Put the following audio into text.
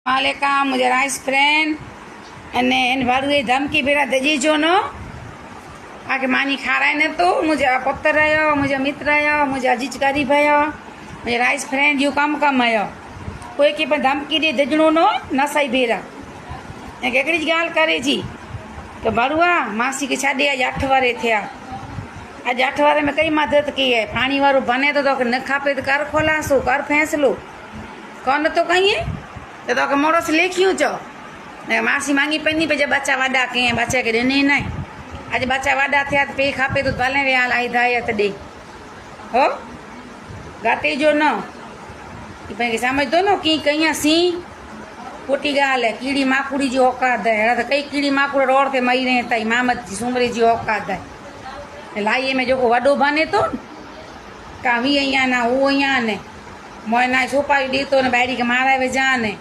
मालेका मुझे rice friend अने N भाड़ुए धमकी भेड़ा दजी जो न आके मानी खाराय न तो मुझे पुत्र आयो मुझे मित्र आयो मुझे अजीज गरीब आयो मुझे राइस फ्रेंड यू कम आयो कोई के पण धमकी दे दजणो न सही भेड़ा एक एकड़ी ज गाल करे जी तो भाड़ुआ मासी के छाड़े आज 8 वारे थिया आज 8 वारे में कई मदद की है पानी वारो बने तो न खापे तो कर खोलासो कर फैसलो कौन तो कहीं तो मोड़ो से लेखियो चो ने मासी मांगी पनी पे जब बच्चा वाडा के बच्चा के देने नहीं आज बच्चा वाडा थे पे खापे तो भले वे हाल आई दायत दे हो गाते जो न पे समझ दो न की कहीं सी खोटी गाल है कीड़ी माकुड़ी जी औकात है तो कई कीड़ी माकुड़ रोड ते मई रहे तई मामद जी सुमरी जी औकात है लाइए में जो को वडो बने तो का वी अहियां ना वो अहियां ने मोय ना सोपारी देतो ने बायरी के मारा वे जाने